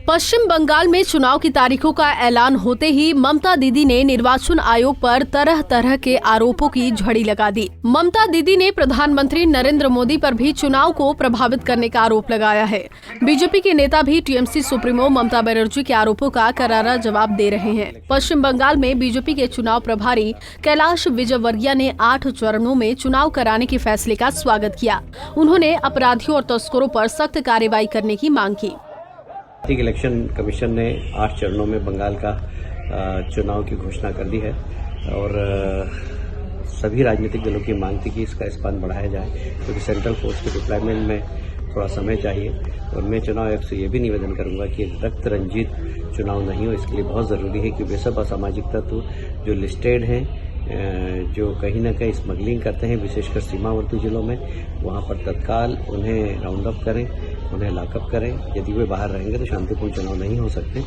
पश्चिम बंगाल में चुनाव की तारीखों का ऐलान होते ही ममता दीदी ने निर्वाचन आयोग पर तरह तरह के आरोपों की झड़ी लगा दी। ममता दीदी ने प्रधानमंत्री नरेंद्र मोदी पर भी चुनाव को प्रभावित करने का आरोप लगाया है। बीजेपी के नेता भी टीएमसी सुप्रीमो ममता बनर्जी के आरोपों का करारा जवाब दे रहे हैं। पश्चिम बंगाल में बीजेपी के चुनाव प्रभारी कैलाश विजयवर्गीय ने 8 चरणों में चुनाव कराने के फैसले का स्वागत किया। उन्होंने अपराधियों और तस्करों पर सख्त कार्रवाई करने की मांग की। इलेक्शन कमीशन ने 8 चरणों में बंगाल का चुनाव की घोषणा कर दी है और सभी राजनीतिक दलों की मांग थी कि इसका स्पान बढ़ाया जाए, क्योंकि सेंट्रल फोर्स के डिप्लॉयमेंट में थोड़ा समय चाहिए। और मैं चुनाव आयोग से ये भी निवेदन करूंगा कि रक्त रंजित चुनाव नहीं हो। इसके लिए बहुत ज़रूरी है कि वे सब असामाजिक तत्व जो लिस्टेड हैं, जो कहीं ना कहीं स्मगलिंग करते हैं, विशेषकर सीमावर्ती जिलों में, वहां पर तत्काल उन्हें राउंड अप करें, उन्हें लॉकअप करें। यदि वे बाहर रहेंगे तो शांतिपूर्ण चुनाव नहीं हो सकते।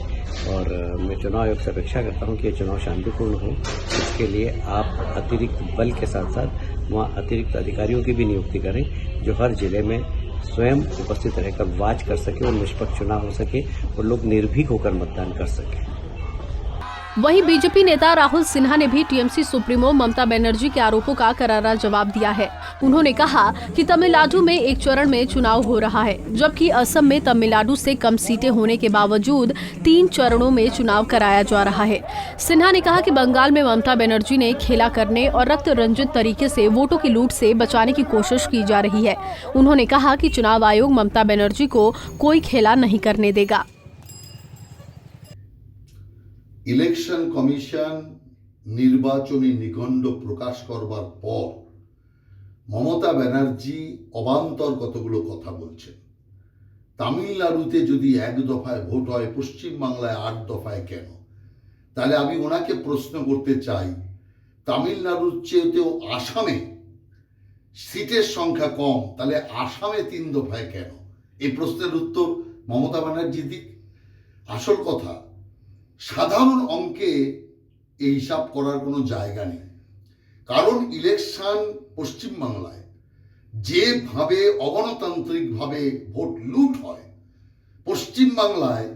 और मैं चुनाव आयोग से अपेक्षा करता हूं कि ये चुनाव शांतिपूर्ण हो। इसके लिए आप अतिरिक्त बल के साथ साथ वहां अतिरिक्त अधिकारियों की भी नियुक्ति करें, जो हर जिले में स्वयं उपस्थित रहकर वाच कर सके और निष्पक्ष चुनाव हो सके और लोग निर्भीक होकर मतदान कर सकें। वहीं बीजेपी नेता राहुल सिन्हा ने भी टीएमसी सुप्रीमो ममता बनर्जी के आरोपों का करारा जवाब दिया है। उन्होंने कहा कि तमिलनाडु में 1 चरण में चुनाव हो रहा है, जबकि असम में तमिलनाडु से कम सीटें होने के बावजूद 3 चरणों में चुनाव कराया जा रहा है। सिन्हा ने कहा कि बंगाल में ममता बनर्जी ने खेला करने और रक्त रंजित तरीके से वोटों की लूट से बचाने की कोशिश की जा रही है। उन्होंने कहा कि चुनाव आयोग ममता बनर्जी को कोई खेला नहीं करने देगा। ইলেকশন কমিশন নির্বাচনী নিগণ্ড প্রকাশ করবার পর মমতা ব্যানার্জি অবান্তর কতগুলো কথা বলছেন। তামিলনাড়ুতে যদি 1 দফায় ভোট হয়, পশ্চিম বাংলায় 8 দফায় কেন? তাহলে আমি ওনাকে প্রশ্ন করতে চাই, তামিলনাড়ুর চেয়েও আসামে সিটের সংখ্যা কম, তাহলে আসামে 3 দফায় কেন? এই প্রশ্নের উত্তর মমতা ব্যানার্জি দিক। আসল কথা, সাধারণ অঙ্কে এই হিসাব করার কোনো জায়গা নেই। কারণ ইলেকশন পশ্চিমবাংলায় যেভাবে অগণতান্ত্রিকভাবে ভোট লুট হয়, পশ্চিমবাংলায়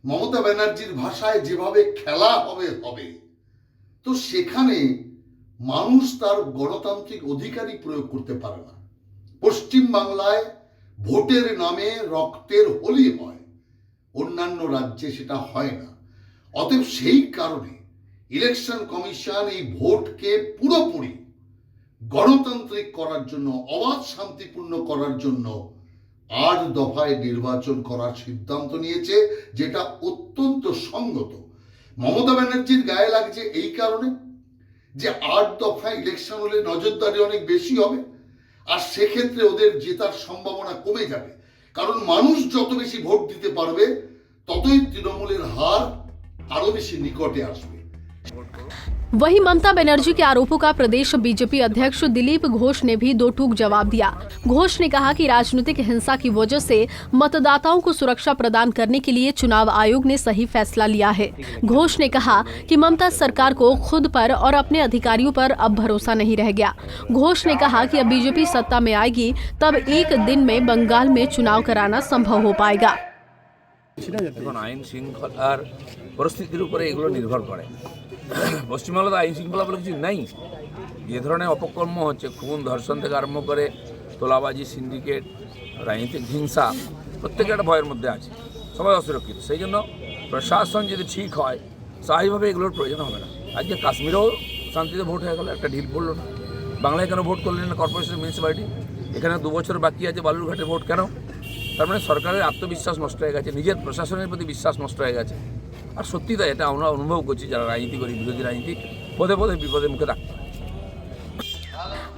মমতা ব্যানার্জির ভাষায় যেভাবে খেলা হবে, তো সেখানে মানুষ তার গণতান্ত্রিক অধিকারই প্রয়োগ করতে পারে না। পশ্চিমবাংলায় ভোটের নামে রক্তের হোলি হয়, অন্যান্য রাজ্যে সেটা হয় না। অতএব সেই কারণে ইলেকশন কমিশন এই ভোটকে পুরোপুরি গণতান্ত্রিক করার জন্য, অবাধ শান্তিপূর্ণ করার জন্য 8 দফায় নির্বাচন করার সিদ্ধান্ত নিয়েছে, যেটা অত্যন্ত সঙ্গত। মমতা ব্যানার্জির গায়ে লাগছে এই কারণে যে 8 দফায় ইলেকশন হলে নজরদারি অনেক বেশি হবে, আর সেক্ষেত্রে ওদের জেতার সম্ভাবনা কমে যাবে। কারণ মানুষ যত বেশি ভোট দিতে পারবে, ততই তৃণমূলের হার আরো বেশি নিকটে আসবে। वहीं ममता बनर्जी के आरोपों का प्रदेश बीजेपी अध्यक्ष दिलीप घोष ने भी 2 टूक जवाब दिया। घोष ने कहा कि राजनीतिक हिंसा की वजह से मतदाताओं को सुरक्षा प्रदान करने के लिए चुनाव आयोग ने सही फैसला लिया है। घोष ने कहा कि ममता सरकार को खुद पर और अपने अधिकारियों पर अब भरोसा नहीं रह गया। घोष ने कहा कि अब बीजेपी सत्ता में आएगी, तब 1 दिन में बंगाल में चुनाव कराना संभव हो पाएगा। आईन शृंखलार परिस्थितिर ऊपर एगुलो निर्भर करे। पश्चिमबंगे आईन शृंखला बोले किछु नहीं। जे धरनेर अपकर्म होच्छे, खून धर्षण थेके आरम्भ करे तोलाबाजी, सिंडिकेट, राजनीतिक हिंसा, प्रत्येक एक भयेर मध्य आछे, सबाई असुरक्षित। सेई जोन्नो प्रशासन यदि ठीक हय, स्वाभाविकभावे एगुलोर प्रयोजन होबे ना। आजके काश्मीरेও शांतिते भोट हये गेल, एकटा ढिल पड़लो ना। बांगलाय केन भोट करलेन ना कর্পোরেশন মিউনিসিপ্যালিটি? এখানে 2 বছর বাকি আছে, বালুরঘাটে ভোট কেন? তার মানে সরকারের আত্মবিশ্বাস নষ্ট হয়ে গেছে, নিজের প্রশাসনের প্রতি বিশ্বাস নষ্ট হয়ে গেছে। আর সত্যি তাই, এটা আমরা অনুভব করছি যারা রাজনীতি করি, বিরোধী রাজনীতি পদে পদে বিপদের মুখে থাকতে হয়।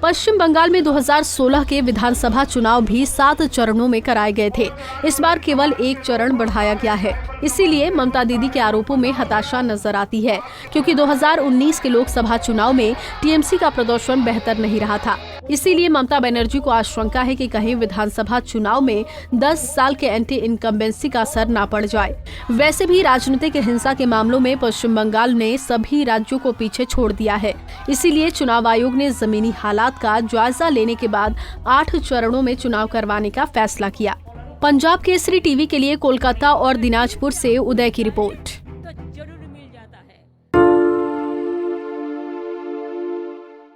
पश्चिम बंगाल में 2016 के विधानसभा चुनाव भी 7 चरणों में कराए गए थे। इस बार केवल 1 चरण बढ़ाया गया है। इसीलिए ममता दीदी के आरोपों में हताशा नजर आती है, क्योंकि 2019 के लोकसभा चुनाव में टीएमसी का प्रदर्शन बेहतर नहीं रहा था। इसीलिए ममता बनर्जी को आशंका है कि कहीं विधानसभा चुनाव में 10 साल के एंटी इनकम्बेंसी का असर न पड़ जाए। वैसे भी राजनीतिक हिंसा के मामलों में पश्चिम बंगाल ने सभी राज्यों को पीछे छोड़ दिया है। इसीलिए चुनाव आयोग ने जमीनी हालात का जायजा लेने के बाद 8 चरणों में चुनाव करवाने का फैसला किया। पंजाब केसरी टीवी के लिए कोलकाता और दिनाजपुर से उदय की रिपोर्ट।